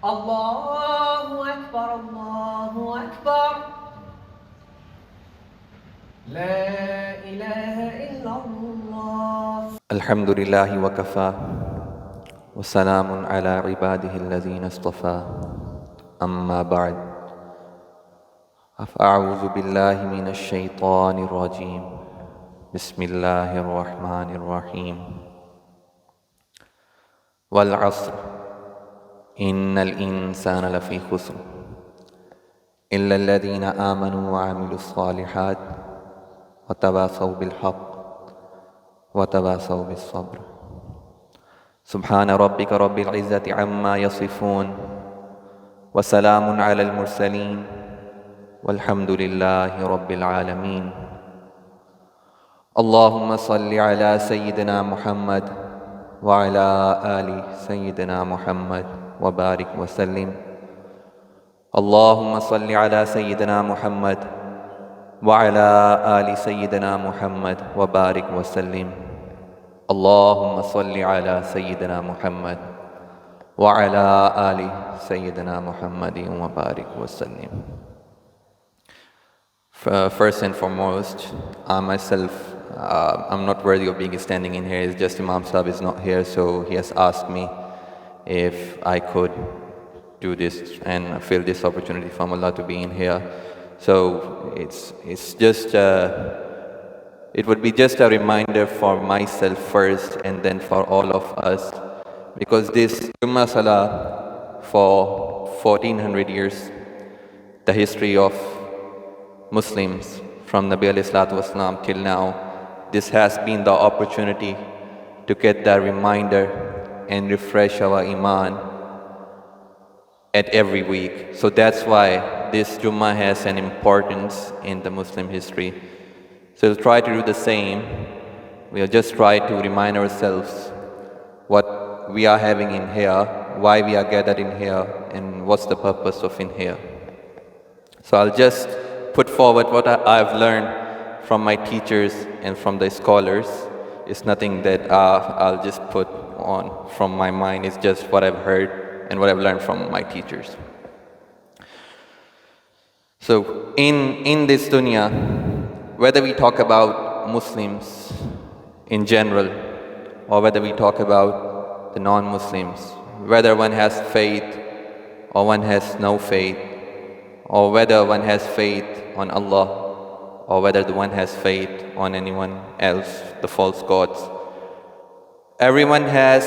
Allahu Akbar, Allahu Akbar. La ilaha illallah. Alhamdulillah wa kafa. Wa salamun ala ibadihi alladhina istafa. Amma ba'd. A'udhu billahi minash shaitanir rajim. Bismillahir rahmanir rahim. Wal 'asr. Innal insana lafi khusr. Illa alladhina amanu wa 'amilus salihat wa tawasaw bil haqq wa tawasaw bis sabr. Subhana rabbika rabbil izzati amma yasifun wa salamun 'alal mursalin walhamdulillahi rabbil alamin. Allahumma salli ala sayyidina Muhammad wa ala ali sayyidina Muhammad wa barik wa sallim. Allahumma salli ala sayyidina Muhammad wa ala ali sayyidina Muhammad wa barik wa sallim. Allahumma salli ala sayyidina Muhammad wa ala ali sayyidina Muhammadin wa barik wa sallim. First and foremost, I'm not worthy of being standing in here. It's just Imam Sahib is not here, so he has asked me if I could do this and feel this opportunity from Allah to be in here. So it's just it would be just a reminder for myself first and then for all of us, because this Jummah Salah for 1400 years, the history of Muslims from Nabi alayhi salatu wasalam till now, this has been the opportunity to get that reminder and refresh our iman at every week. So that's why this Jummah has an importance in the Muslim history. So we'll try to do the same. We'll just try to remind ourselves what we are having in here, why we are gathered in here, and what's the purpose of in here. So I'll just put forward what I've learned from my teachers and from the scholars. It's nothing that I'll just put on from my mind. It's just what I've heard and what I've learned from my teachers. So in this dunya, whether we talk about Muslims in general or whether we talk about the non-Muslims, whether one has faith or one has no faith, or whether one has faith on Allah or whether the one has faith on anyone else, the false gods, everyone has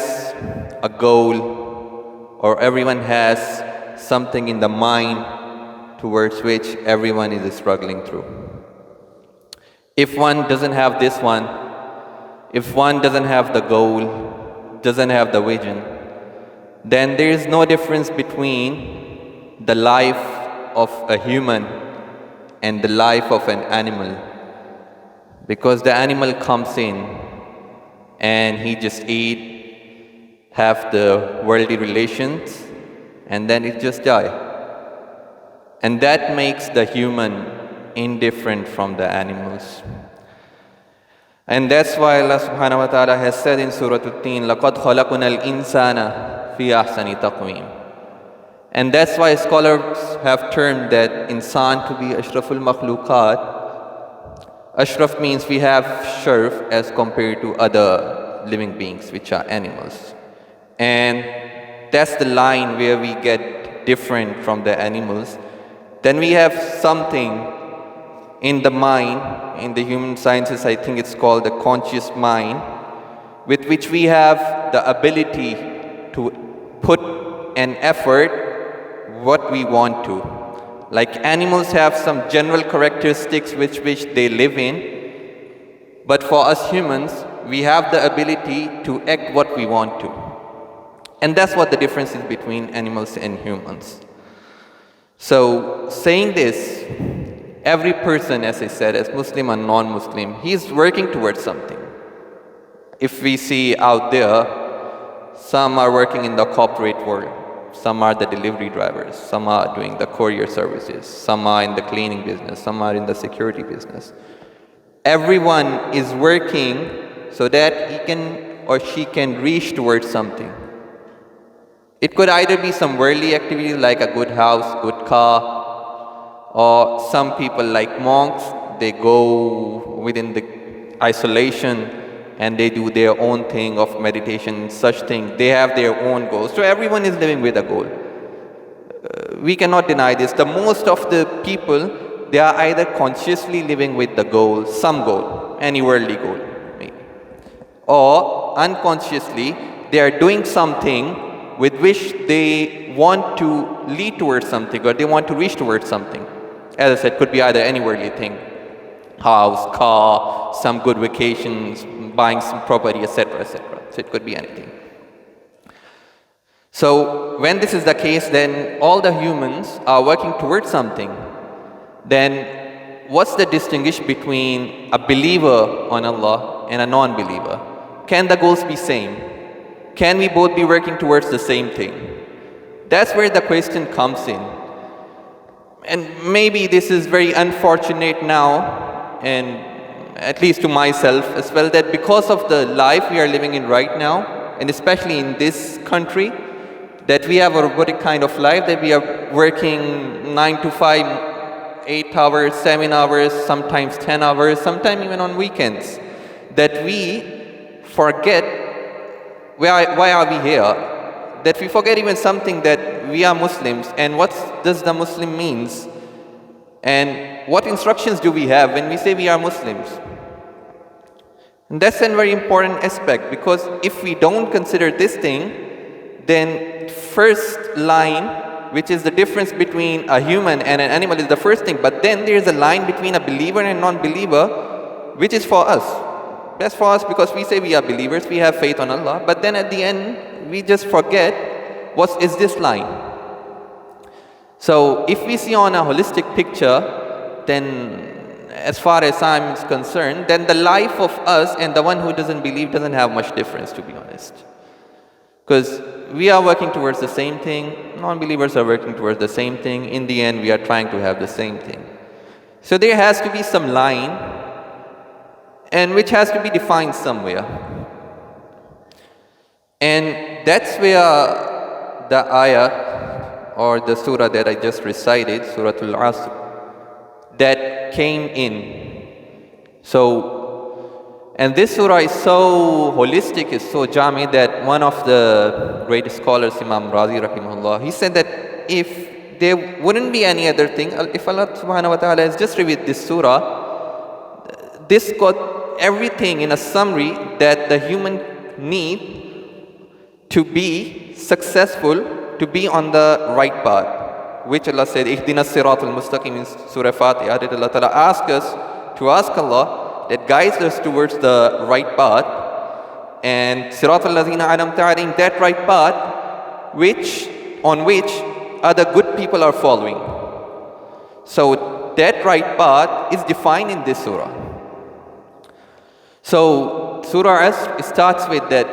a goal or everyone has something in the mind towards which everyone is struggling through. If one doesn't have this one, if one doesn't have the goal, doesn't have the vision, then there is no difference between the life of a human and the life of an animal. Because the animal comes in and he just eat, have the worldly relations, and then it just die. And that makes the human indifferent from the animals. And that's why Allah subhanahu wa ta'ala has said in Surah At-Tin, لَقَدْ خَلَقُنَا الْإِنسَانَ فِي أَحْسَنِ تَقْوِيمٍ. And that's why scholars have termed that insan to be ashraful makhluqat. Ashraf means we have sharaf as compared to other living beings, which are animals. And that's the line where we get different from the animals. Then we have something in the mind, in the human sciences I think it's called the conscious mind, with which we have the ability to put an effort what we want to. Like animals have some general characteristics which they live in, but for us humans, we have the ability to act what we want to. And that's what the difference is between animals and humans. So saying this, every person, as I said, as Muslim or non-Muslim, he's working towards something. If we see out there, some are working in the corporate world, some are the delivery drivers, some are doing the courier services, some are in the cleaning business, some are in the security business. Everyone is working so that he can or she can reach towards something. It could either be some worldly activity like a good house, good car, or some people like monks, they go within the isolation and they do their own thing of meditation, such thing. They have their own goals. So everyone is living with a goal. We cannot deny this. The most of the people, they are either consciously living with the goal, some goal, any worldly goal, maybe, or unconsciously, they are doing something with which they want to lead towards something or they want to reach towards something. As I said, could be either any worldly thing, house, car, some good vacations, buying some property, etc., etc. So it could be anything. So when this is the case, then all the humans are working towards something. Then what's the distinction between a believer on Allah and a non-believer? Can the goals be same? Can we both be working towards the same thing? That's where the question comes in. And maybe this is very unfortunate now, and at least to myself as well, that because of the life we are living in right now, and especially in this country, that we have a robotic kind of life, that we are working 9 to 5, 8 hours, 7 hours, sometimes 10 hours, sometimes even on weekends, that we forget why are we here? That we forget even something, that we are Muslims, and what does the Muslim means? And what instructions do we have when we say we are Muslims? And that's a very important aspect, because if we don't consider this thing, then first line, which is the difference between a human and an animal, is the first thing. But then there is a line between a believer and a non-believer, which is for us. That's for us because we say we are believers, we have faith on Allah, but then at the end, we just forget what is this line. So if we see on a holistic picture, then as far as I'm concerned, then the life of us and the one who doesn't believe doesn't have much difference, to be honest. Because we are working towards the same thing, non-believers are working towards the same thing. In the end, we are trying to have the same thing. So there has to be some line, and which has to be defined somewhere. And that's where the ayah or the surah that I just recited, Surah Al-Asr, that came in. So, and this surah is so holistic, is so jami, that one of the great scholars, Imam Razi rahimahullah, he said that if there wouldn't be any other thing, if Allah subhanahu wa ta'ala has just revealed this surah, this got everything in a summary that the human need to be successful, to be on the right path, which Allah said, Ihdina Sirat al-Mustaqim in Surah Fatiha, that Allah Ta'ala asked us to ask Allah that guides us towards the right path, and Sirat al-Lazina anamta alayhim, that right path on which other good people are following. So that right path is defined in this surah. So Surah Asr starts with that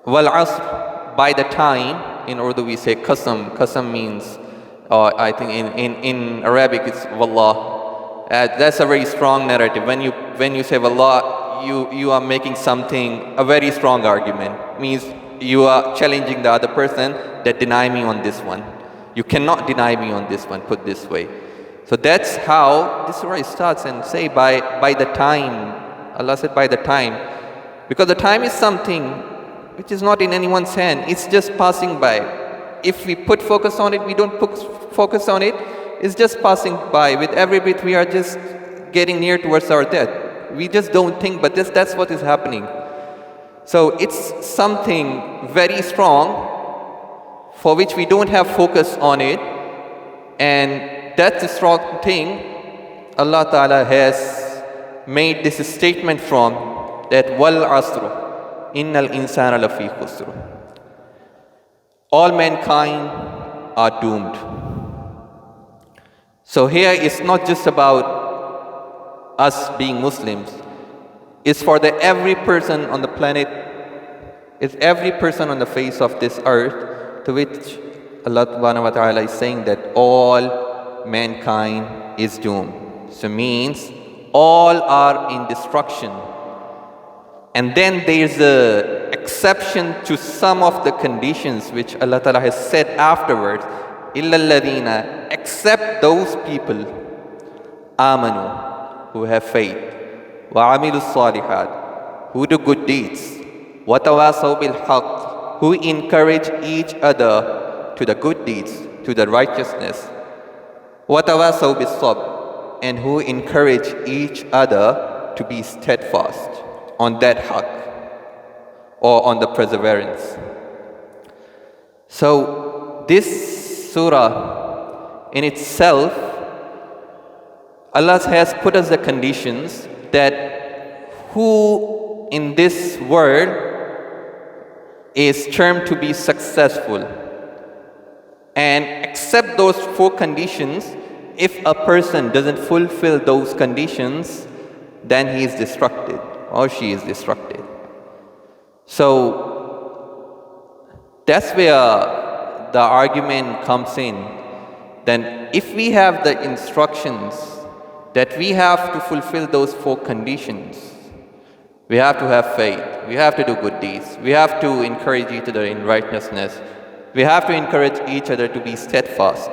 Wal Asr, by the time. In Urdu we say Qasam. Qasam means, I think in Arabic it's Wallah. That's a very strong narrative. When you say Wallah, you are making something, a very strong argument. Means you are challenging the other person that deny me on this one. You cannot deny me on this one, put this way. So that's how this surah starts, and say by the time. Allah said by the time, because the time is something which is not in anyone's hand, it's just passing by. If we put focus on it, we don't put focus on it, it's just passing by. With every bit we are just getting near towards our death. We just don't think, but that's what is happening. So it's something very strong for which we don't have focus on it, and that's a strong thing Allah Ta'ala has made this statement from, that Wal Asr, Innal Insana Lafi Khusr. All mankind are doomed. So here it's not just about us being Muslims. It's for every person on the planet, it's every person on the face of this earth, to which Allah subhanahu wa ta'ala is saying that all mankind is doomed. So means all are in destruction. And then there's a exception to some of the conditions which Allah Ta'ala has said afterwards, إِلَّا الَّذِينَ, except those people, آمَنُوا, who have faith, وَعَمِلُوا الصَّالِحَاتِ, who do good deeds, وَتَوَاصَوْا بِالْحَقِّ, who encourage each other to the good deeds, to the righteousness, وَتَوَاصَوْا بِالصَّبْرِ, and who encourage each other to be steadfast on that haqq, or on the perseverance. So this surah in itself, Allah has put us the conditions that who in this world is termed to be successful, and except those 4 conditions, if a person doesn't fulfill those conditions, then he is destructed or she is destructed. So that's where the argument comes in. Then if we have the instructions that we have to fulfill those 4 conditions, we have to have faith, we have to do good deeds, we have to encourage each other in righteousness, we have to encourage each other to be steadfast.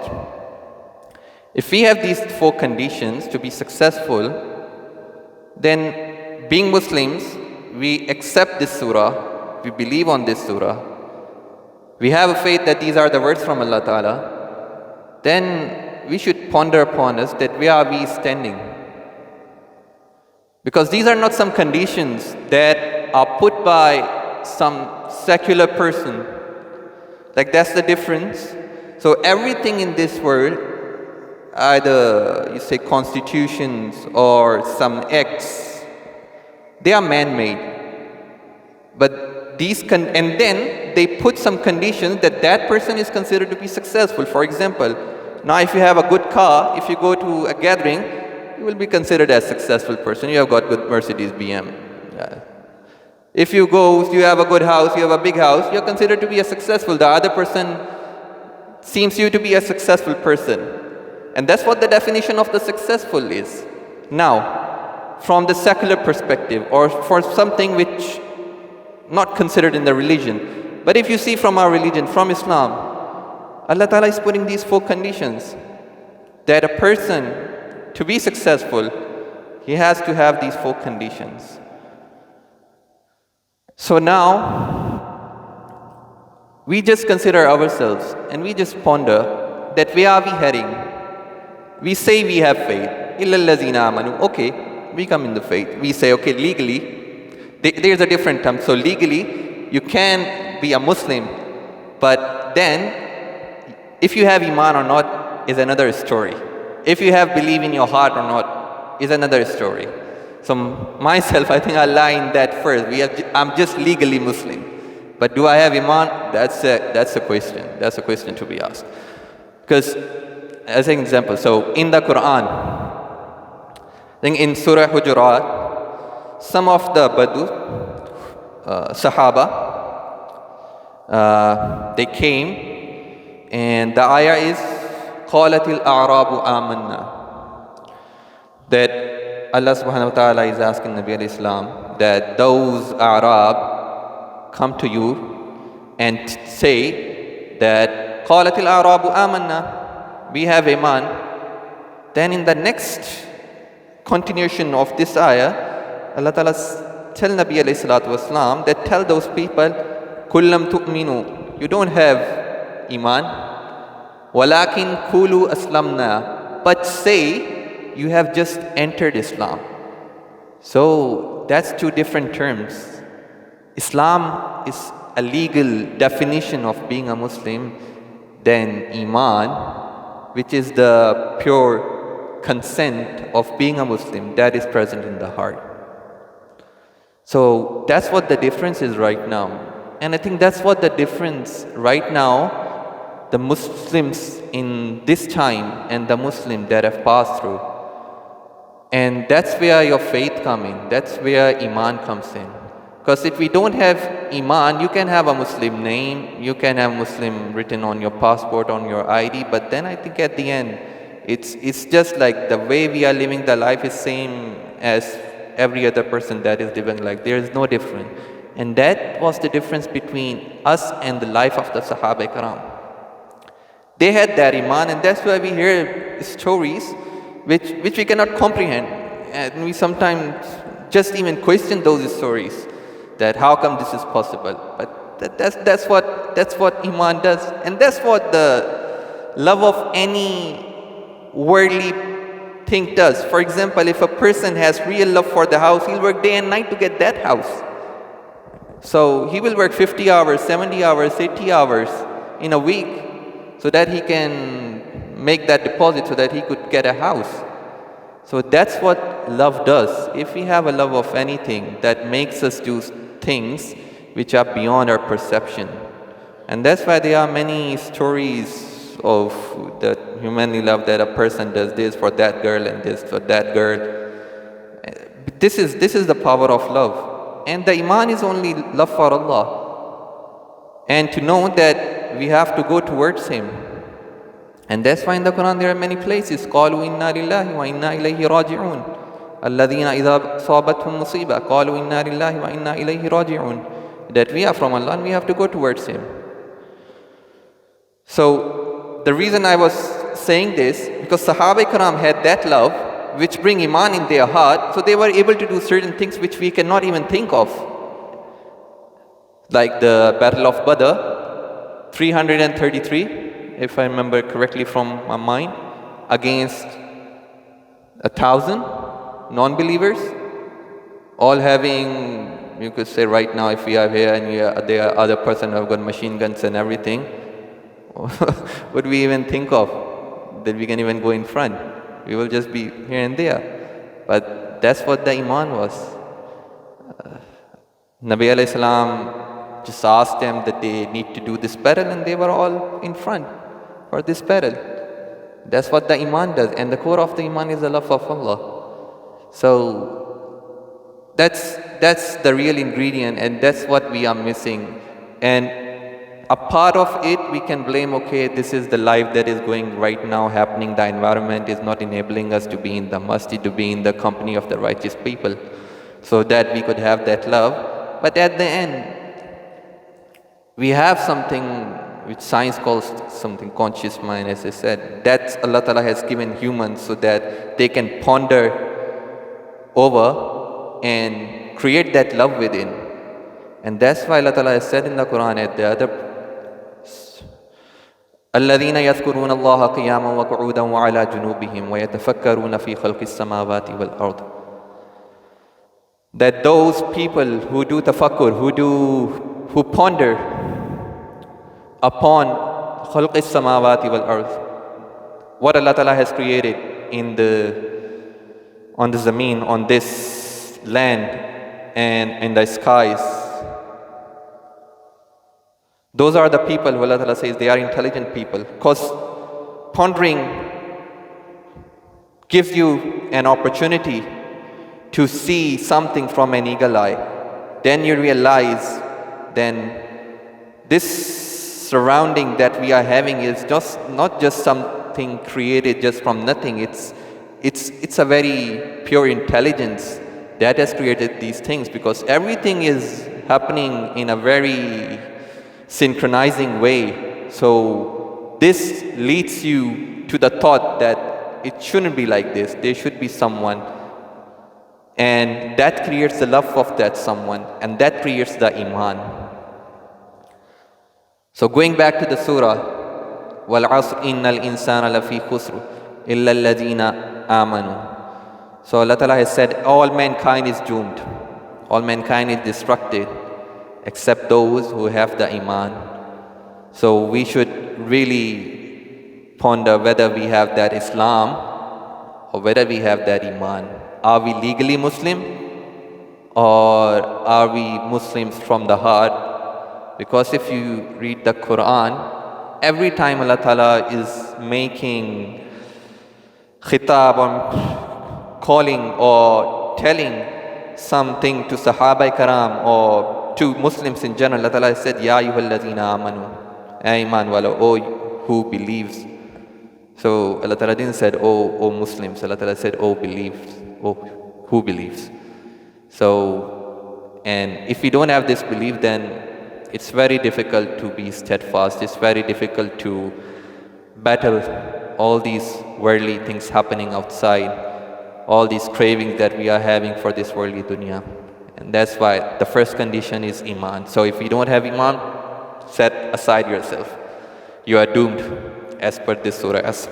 If we have these 4 conditions to be successful, then being Muslims, we accept this surah, we believe on this surah, we have a faith that these are the words from Allah Ta'ala, then we should ponder upon us that where are we standing? Because these are not some conditions that are put by some secular person. Like, that's the difference. So everything in this world, either you say constitutions or some acts, they are man-made. But these and then they put some conditions that that person is considered to be successful. For example, now if you have a good car, if you go to a gathering, you will be considered as a successful person. You have got good Mercedes BM. Yeah. If you have a good house, you have a big house, you're considered to be a successful. The other person seems you to be a successful person. And that's what the definition of the successful is. Now, from the secular perspective, or for something which not considered in the religion, but if you see from our religion, from Islam, Allah Ta'ala is putting these 4 conditions that a person, to be successful, he has to have these 4 conditions. So now, we just consider ourselves and we just ponder that where are we heading? We say we have faith. إِلَّا الَّذِينَ آمَنُوا. Okay, we come in the faith. We say, okay, legally, there's a different term. So legally, you can be a Muslim, but then, if you have Iman or not is another story. If you have belief in your heart or not is another story. So myself, I think I lie in that first. I'm just legally Muslim. But do I have Iman? That's a question. That's a question to be asked. Because, as an example, so in the Quran, I think in Surah Hujurat, some of the Badu, Sahaba, they came, and the ayah is, قَالَتِ الْأَعْرَابُ آمَنَّا, that Allah subhanahu wa ta'ala is asking Nabi al-Islam that those Arab come to you and say that قَالَتِ الْأَعْرَابُ آمَنَّا, we have Iman. Then in the next continuation of this ayah, Allah ta'ala tell Nabi alayhi salatu wasalam that tell those people, كُلَّمْ تُؤْمِنُوا, you don't have Iman, وَلَكِنْ كُولُوا أَسْلَمْنَا, but say you have just entered Islam. So that's 2 different terms. Islam is a legal definition of being a Muslim, then Iman, which is the pure consent of being a Muslim, that is present in the heart. So that's what the difference is right now. And I think that's what the difference right now, the Muslims in this time and the Muslim that have passed through. And that's where your faith comes in. That's where Iman comes in. Because if we don't have Iman, you can have a Muslim name, you can have Muslim written on your passport, on your ID, but then I think at the end, it's just like the way we are living the life is same as every other person that is living. Like, there is no difference. And that was the difference between us and the life of the Sahaba Karam. They had that iman, and that's why we hear stories which we cannot comprehend. And we sometimes just even question those stories, that how come this is possible. But that's what iman does. And that's what the love of any worldly thing does. For example, if a person has real love for the house, he'll work day and night to get that house. So he will work 50 hours, 70 hours, 80 hours in a week so that he can make that deposit so that he could get a house. So that's what love does. If we have a love of anything, that makes us do things which are beyond our perception. And that's why there are many stories of the humanly love, that a person does this for that girl and this for that girl. This is the power of love. And the iman is only love for Allah. And to know that we have to go towards Him. And that's why in the Quran there are many places, قَالُوا إِنَّا لِلَّهِ وَإِنَّا إِلَيْهِ رَاجِعُونَ الَّذِينَ إِذَا صَابَتْهُمْ مُصِيبَةٌ قَالُوا إِنَّا لِلَّهِ وَإِنَّا إِلَيْهِ رَاجِعُونَ. That we are from Allah and we have to go towards Him. So the reason I was saying this, because Sahaba Karam had that love which bring iman in their heart, so they were able to do certain things which we cannot even think of. Like the Battle of Badr, 333, if I remember correctly from my mind, against 1,000 non-believers, all having, you could say right now, if we are here and there are other person who have got machine guns and everything, would we even think of that we can even go in front? We will just be here and there. But that's what the iman was. Nabi alayhi salam just asked them that they need to do this battle, and they were all in front for this battle. That's what the iman does. And the core of the iman is the love of Allah. So that's the real ingredient, and that's what we are missing. And a part of it we can blame, okay, this is the life that is going right now happening. The environment is not enabling us to be in the masjid, to be in the company of the righteous people, so that we could have that love. But at the end, we have something which science calls something conscious mind, as I said. That Allah Ta'ala has given humans so that they can ponder over and create that love within. And that's why Allah Ta'ala has said in the Quran at the other, الذين يذكرون الله قياما وقعودا وعلى جنوبهم ويتفكرون في خلق السماوات والأرض. That those people who do tafakkur, who ponder upon خلق السماوات والأرض, what Allah Ta'ala has created on the zameen, on this land and in the skies. Those are the people who Allah Ta'ala says they are intelligent people. Because pondering gives you an opportunity to see something from an eagle eye. Then you realize, then this surrounding that we are having is not just something created just from nothing. It's a very pure intelligence that has created these things, because everything is happening in a very synchronizing way. So this leads you to the thought that it shouldn't be like this. There should be someone. And that creates the love of that someone. And that creates the iman. So going back to the surah, وَالْعَصْرِ إِنَّ الْإِنسَانَ لَفِي خُسْرٍ إِلَّا الَّذِينَ آمَنُوا. So Allah Ta'ala has said all mankind is doomed. All mankind is destructed, except those who have the iman. So we should really ponder whether we have that Islam or whether we have that iman. Are we legally Muslim, or are we Muslims from the heart? Because if you read the Quran, every time Allah Ta'ala is making khitab, or calling or telling something to Sahaba Karam or to Muslims in general, Allah Ta'ala said, Ya ayyuhalladhina amanu, iman wala, O who believes. So Allah Ta'ala didn't said, O Muslims. Allah Ta'ala said, O believes, O who believes. So And if we don't have this belief, then it's very difficult to be steadfast. It's very difficult to battle all these worldly things happening outside, all these cravings that we are having for this worldly dunya. And that's why the first condition is iman. So if you don't have iman, set aside yourself. You are doomed as per this surah. So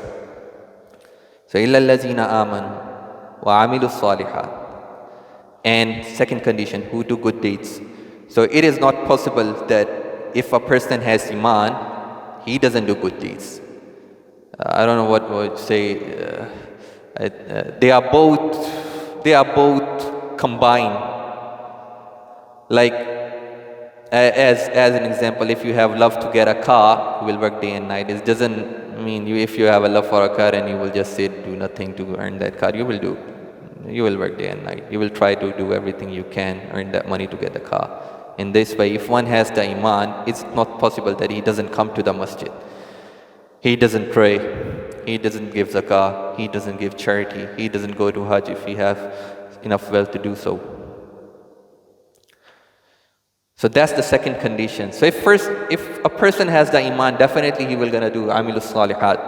إِلَّا الَّذِينَ آمَنُوا وَعَمِلُوا الصَّالِحَاتِ. And second condition, who do good deeds. So it is not possible that if a person has iman, he doesn't do good deeds. I don't know what would say. They are both combined. Like as an example, if you have love to get a car, you will work day and night. It doesn't mean if you have a love for a car and you will just sit, do nothing to earn that car. You will work day and night. You will try to do everything you can, earn that money to get the car. In this way, if one has the iman, it's not possible that he doesn't come to the masjid. He doesn't pray. He doesn't give zakah. He doesn't give charity. He doesn't go to Hajj if he has enough wealth to do so. So that's the second condition. So if a person has the iman, definitely he will gonna do amilus salihat.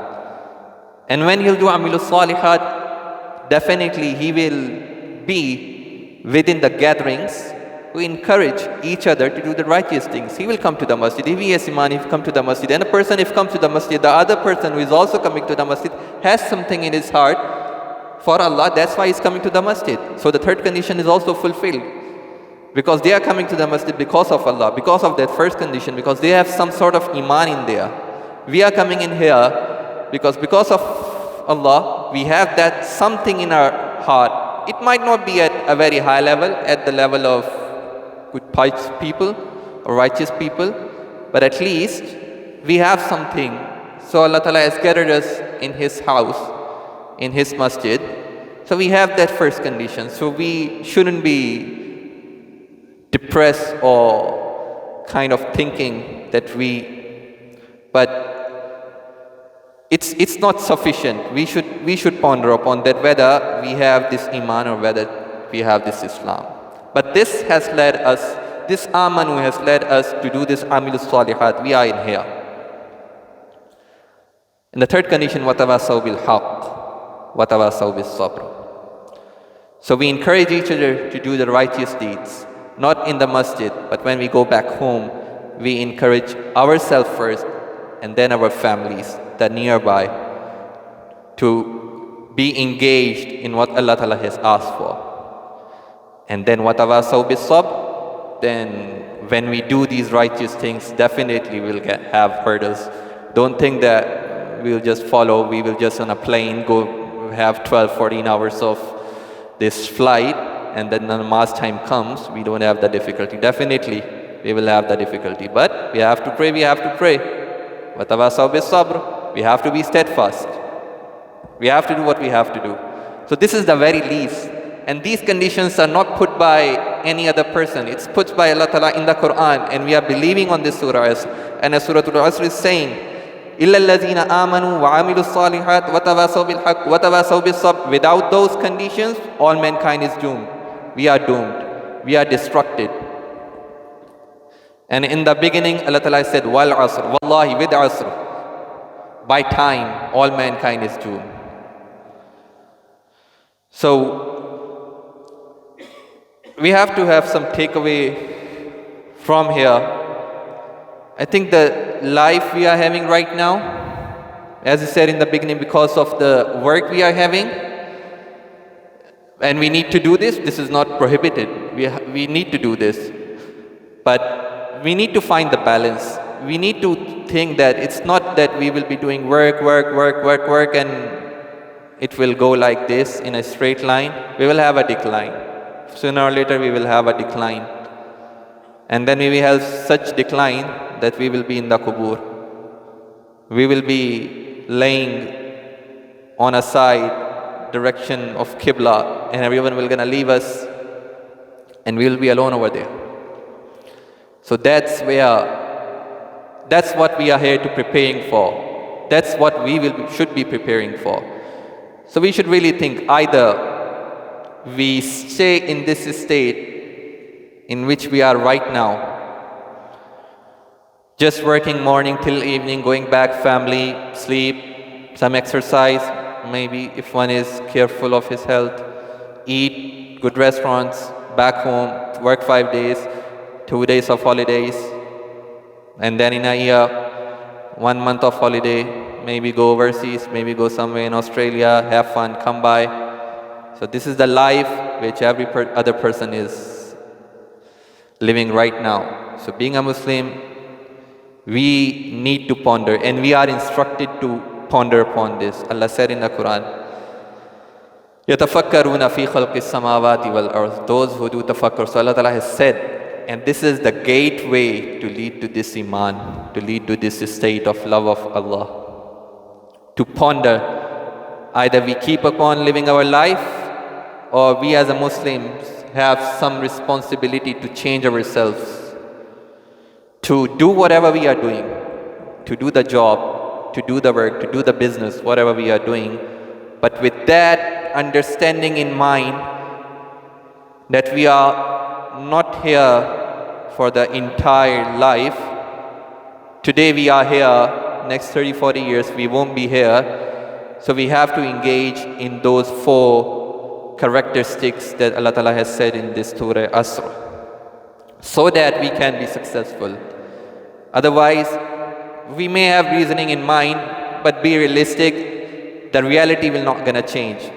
And when he'll do amilus salihat, definitely he will be within the gatherings who encourage each other to do the righteous things. He will come to the masjid. If he has iman, he will come to the masjid. And a person, if comes to the masjid, the other person who is also coming to the masjid has something in his heart for Allah. That's why he's coming to the masjid. So the third condition is also fulfilled. Because they are coming to the masjid because of Allah, because of that first condition, because they have some sort of iman in there. We are coming in here because of Allah, we have that something in our heart. It might not be at a very high level, at the level of good pious people or righteous people, but at least we have something. So Allah Ta'ala has gathered us in His house, in His masjid. So we have that first condition. So we shouldn't be depressed or kind of thinking that but it's not sufficient. We should ponder upon that, whether we have this iman or whether we have this Islam. But this has led us, this amanu has led us to do this amilus salihat. We are in here. And the third condition, watawasaw bil haqq, watawasaw bis sabr. So we encourage each other to do the righteous deeds. Not in the masjid, but when we go back home, we encourage ourselves first and then our families, the nearby, to be engaged in what Allah Ta'ala has asked for. And then watawasaw bis sabr, then when we do these righteous things, definitely we'll have hurdles. Don't think that we'll just follow, we will just on a plane go have 12, 14 hours of this flight, and then the namaz time comes, we don't have the difficulty. Definitely, we will have the difficulty. But we have to pray, وَتَوَاسَوْا بِالصَّبْرِ. We have to be steadfast. We have to do what we have to do. So this is the very least. And these conditions are not put by any other person. It's put by Allah Ta'ala in the Quran. And we are believing on this surah. And as Surah Al-Asr is saying, إِلَّا الَّذِينَ آمَنُوا وَعَمِلُوا الصَّالِحَاتِ وَتَوَاسَوْا بِالْحَقِّ وَتَوَاسَوْا بِالصَّبْرِ. Without those conditions, all mankind is doomed. We are doomed. We are destructed. And in the beginning, Allah Ta'ala said, Wal asr, Wallahi with asr. By time, all mankind is doomed. So, we have to have some takeaway from here. I think the life we are having right now, as I said in the beginning, because of the work we are having, and we need to do this. This is not prohibited. We need to do this. But we need to find the balance. We need to think that it's not that we will be doing work, and it will go like this in a straight line. We will have a decline. Sooner or later, we will have a decline. And then we will have such decline that we will be in the qubur. We will be laying on a side, direction of Qibla, and everyone will gonna leave us, and we will be alone over there. So that's what we are here to preparing for. That's what should be preparing for. So we should really think, either we stay in this state in which we are right now. Just working morning till evening, going back, family, sleep, some exercise, maybe if one is careful of his health, eat, good restaurants, back home, work 5 days, 2 days of holidays, and then in a year, 1 month of holiday, maybe go overseas, maybe go somewhere in Australia, have fun, come by. So this is the life which every other person is living right now. So being a Muslim, we need to ponder, and we are instructed to ponder upon this. Allah said in the Quran, يَتَفَكَّرُونَ فِي خَلْقِ السَّمَاوَاتِ وَالْأَرْضِ. Those who do tafakkur. So Allah Ta'ala has said, and this is the gateway to lead to this iman, to lead to this state of love of Allah. To ponder, either we keep upon living our life, or we as a Muslims have some responsibility to change ourselves, to do whatever we are doing, to do the job, to do the work, to do the business, whatever we are doing. But with that understanding in mind, that we are not here for the entire life. Today we are here, next 30, 40 years we won't be here. So we have to engage in those 4 characteristics that Allah Ta'ala has said in this Surah Asr, so that we can be successful. Otherwise, we may have reasoning in mind, but be realistic, the reality will not gonna change.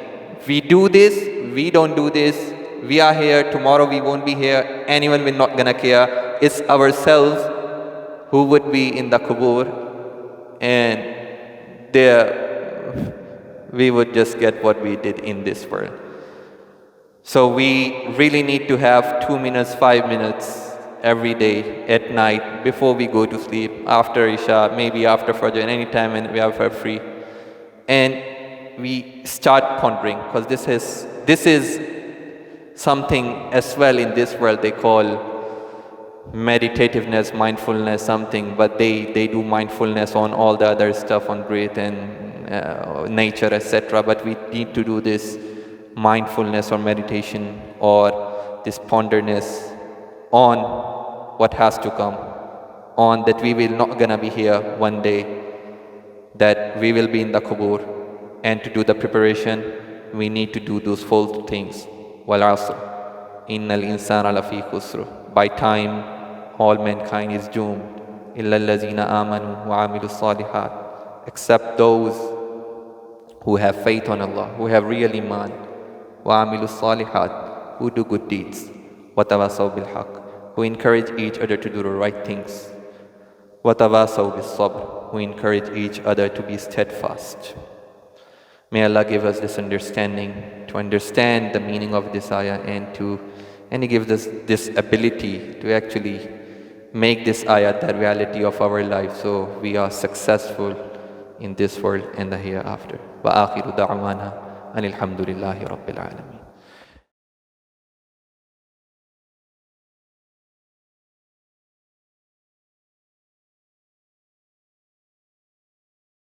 We do this, we don't do this, we are here, tomorrow we won't be here, anyone will not gonna care. It's ourselves who would be in the kubur, and there we would just get what we did in this world. So we really need to have 2 minutes, 5 minutes every day at night before we go to sleep, after Isha, maybe after Fajr, and any time when we are free. And we start pondering, because this is something as well in this world they call meditativeness, mindfulness, something, but they do mindfulness on all the other stuff, on breath and nature, etc. But we need to do this mindfulness or meditation or this ponderness on what has to come, on that we will not gonna be here one day, that we will be in the kubur. And to do the preparation, we need to do those 4 things. Wal asr, innal insana lafi khusr. By time, all mankind is doomed. Illa allazina amanu wa amilu salihat. Except those who have faith on Allah, who have real iman. Wa amilu salihat, who do good deeds. Wa tawasaw bil haqq, who encourage each other to do the right things. Wa tawasaw bis sabr, who encourage each other to be steadfast. May Allah give us this understanding, to understand the meaning of this ayah, and He gives us this ability to actually make this ayah the reality of our life, so we are successful in this world and the hereafter. Wa akhiru da'wana anil hamdulillahi rabbil alamin.